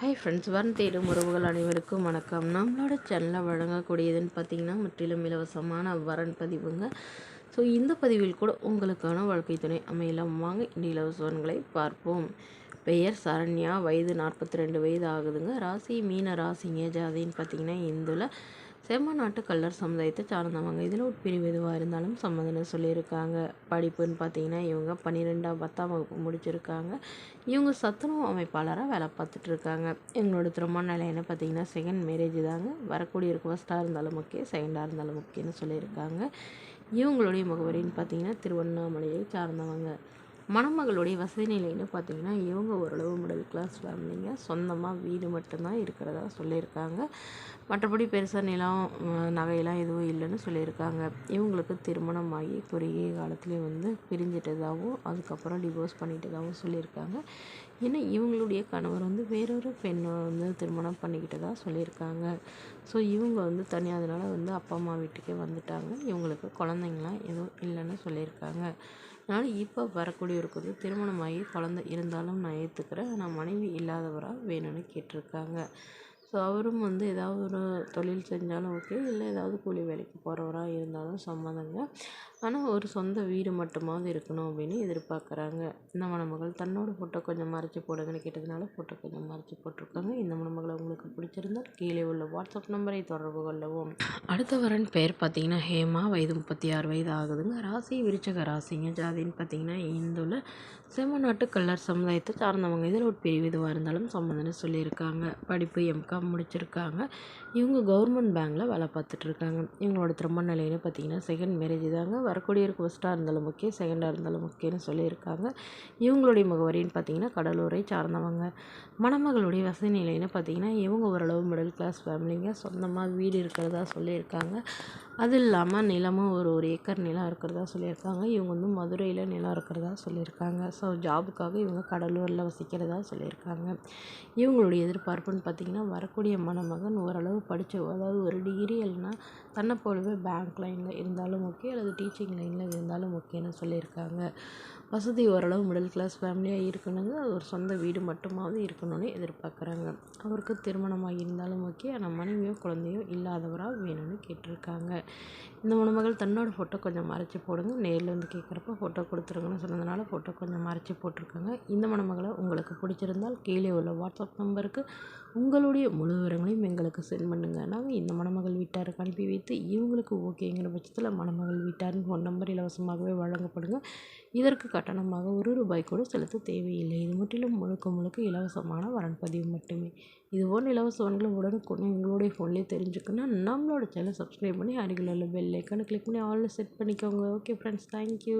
Hi friends, வரன் தேடும் உறவுகள் அனைவருக்கும் வணக்கம். நம்மளோட சேனலில் வழங்கக்கூடியதுன்னு பார்த்திங்கன்னா முற்றிலும் இலவசமான வரன் பதிவுங்க. ஸோ இந்த பதிவில் கூட உங்களுக்கான வாழ்க்கை துணை அமையலாம். வாங்க இந்த இலவசங்களை பார்ப்போம். பெயர் சரண்யா, வயது 42 வயது ஆகுதுங்க. ராசி மீன ராசிங்க. ஜாதின்னு பார்த்திங்கன்னா இந்துல செம்மநாட்டு கல்லர் சமுதாயத்தை சார்ந்தவங்க. இதில் ஒரு பிரிவு எதுவாக இருந்தாலும் சம்மதம்னு சொல்லியிருக்காங்க. படிப்புன்னு பார்த்திங்கன்னா இவங்க 10ஆம் வகுப்பு முடிச்சிருக்காங்க. இவங்க சத்துணவு அமைப்பாளராக வேலை பார்த்துட்ருக்காங்க. எங்களோட திருமண நிலையன்னு பார்த்திங்கன்னா செகண்ட் மேரேஜ் தாங்க. வரக்கூடிய இருக்க ஃபஸ்ட்டாக இருந்தாலும் ஓகே, செகண்டாக இருந்தாலும் ஓகேன்னு சொல்லியிருக்காங்க. இவங்களுடைய முகவரின்னு பார்த்திங்கன்னா திருவண்ணாமலையை சார்ந்தவங்க. மணமகளுடைய வசதி நிலைன்னு பார்த்திங்கன்னா இவங்க ஓரளவு மிடில் கிளாஸ் ஃபேமிலிங்க. சொந்தமாக வீடு மட்டும்தான் இருக்கிறதா சொல்லியிருக்காங்க. மற்றபடி பெருசாக நிலம் நகையெல்லாம் எதுவும் இல்லைன்னு சொல்லியிருக்காங்க. இவங்களுக்கு திருமணம் ஆகி குறுகிய காலத்துலேயே பிரிஞ்சிட்டதாகவும் அதுக்கப்புறம் டிவோர்ஸ் பண்ணிட்டதாகவும் சொல்லியிருக்காங்க. ஏன்னா இவங்களுடைய கணவர் வேறொரு பெண்ணை திருமணம் பண்ணிக்கிட்டதாக சொல்லியிருக்காங்க. ஸோ இவங்க தனியாக அதனால் அப்பா அம்மா வீட்டுக்கே வந்துட்டாங்க. இவங்களுக்கு குழந்தைங்களாம் எதுவும் இல்லைன்னு சொல்லியிருக்காங்க. அதனால் இப்போ வரக்கூடியவருக்கு திருமணமாகி குழந்தை இருந்தாலும் நான் ஏற்றுக்கிறேன், ஆனால் மனைவி இல்லாதவராக வேணும்னு கேட்டிருக்காங்க. ஸோ அவரும் ஏதாவது ஒரு தொழில் செஞ்சாலும் ஓகே, இல்லை ஏதாவது கூலி வேலைக்கு போகிறவராக இருந்தாலும் சம்மதங்க. ஆனால் ஒரு சொந்த வீடு மட்டுமாவது இருக்கணும் அப்படின்னு எதிர்பார்க்குறாங்க. இந்த மணமகள் தன்னோட ஃபோட்டோ கொஞ்சம் மறைச்சி போடுங்கன்னு கேட்டதுனால ஃபோட்டோ கொஞ்சம் மறைச்சி போட்டிருக்காங்க. இந்த மணமகளை உங்களுக்கு பிடிச்சிருந்தால் கீழே உள்ள வாட்ஸ்அப் நம்பரை தொடர்பு கொள்ளவும். அடுத்த வரன் பெயர் பார்த்திங்கன்னா ஹேமா, வயது 36 வயது ஆகுதுங்க. ராசி விருச்சக ராசிங்க. ஜாதின்னு பார்த்திங்கன்னா இந்துல செம்மநாட்டு கல்லர் சமுதாயத்தை சார்ந்தவங்க. இதில் ஒரு பிரிவு எதுவாக இருந்தாலும் சம்மந்தம்னு சொல்லியிருக்காங்க. படிப்பு எம்காம் முடிச்சிருக்காங்க. இவங்க கவர்மெண்ட் பேங்கில் வேலை பார்த்துட்ருக்காங்க. இவங்களோட திருமண நிலைன்னு பார்த்திங்கன்னா செகண்ட் மேரேஜ் தாங்க. வரக்கூடியவருக்கு ஃபஸ்ட்டாக இருந்தாலும் ஓகே, செகண்டாக இருந்தாலும் ஓகேன்னு சொல்லியிருக்காங்க. இவங்களுடைய முகவரின்னு பார்த்திங்கன்னா கடலூரை சார்ந்தவங்க. மணமகளுடைய வசதி நிலைன்னு பார்த்திங்கன்னா இவங்க ஓரளவு மிடில் கிளாஸ் ஃபேமிலிங்க. சொந்தமாக வீடு இருக்கிறதா சொல்லியிருக்காங்க. அது இல்லாமல் நிலமும் ஒரு ஏக்கர் நிலம் இருக்கிறதா சொல்லியிருக்காங்க. இவங்க மதுரையில் நிலம் இருக்கிறதா சொல்லியிருக்காங்க. ஸோ ஜாபுக்காக இவங்க கடலூரில் வசிக்கிறதா சொல்லியிருக்காங்க. இவங்களுடைய எதிர்பார்ப்புன்னு பார்த்திங்கன்னா வரக்கூடிய மணமகன் ஓரளவு படித்த, அதாவது ஒரு டிகிரி இல்லைன்னா தன்னை போலவே பேங்க் லைனில் இருந்தாலும் ஓகே, அல்லது டீச்சிங் லைனில் இருந்தாலும் ஓகேன்னு சொல்லியிருக்காங்க. வசதி ஓரளவு மிடில் கிளாஸ் ஃபேமிலியாக இருக்கணுங்க. ஒரு சொந்த வீடு மட்டுமாவது இருக்கணும்னு எதிர்பார்க்குறாங்க. அவருக்கு திருமணமாக இருந்தாலும் ஓகே, ஆனால் மனைவியோ குழந்தையோ இல்லாதவராக வேணும்னு கேட்டிருக்காங்க. இந்த மணமகள் தன்னோட ஃபோட்டோ கொஞ்சம் மறைச்சி போடுங்க, நேரில் கேட்குறப்ப ஃபோட்டோ கொடுத்துருங்கன்னு சொன்னதுனால ஃபோட்டோ கொஞ்சம் மறைச்சி போட்டிருக்காங்க. இந்த மணமகளை உங்களுக்கு பிடிச்சிருந்தால் கீழே உள்ள வாட்ஸ்அப் நம்பருக்கு உங்களுடைய முழு விவரங்களையும் எங்களுக்கு சென்ட் பண்ணுங்கள். நாங்கள் இந்த மணமகள் வீட்டாருக்கு அனுப்பி வைத்து இவங்களுக்கு ஓகேங்கிற பட்சத்தில் மணமகள் வீட்டாரின் ஃபோன் நம்பர் இலவசமாகவே வழங்கப்படுங்க. இதற்கு கட்டணமாக ₹1 கூட செலுத்த தேவையில்லை. இது முற்றிலும் முழுக்க இலவசமான வரன் பதிவு மட்டுமே. இதுபோன்ற இலவச வரன்களை உடனுக்குடன் உங்களுடைய ஃபோன்லேயே தெரிஞ்சுக்கணும். நம்மளோட சேனலை சப்ஸ்கிரைப் பண்ணி அருகில் உள்ள பெல் ஐக்கானை கிளிக் பண்ணி ஆல்ல செட் பண்ணிக்கோங்க. Okay friends, thank you.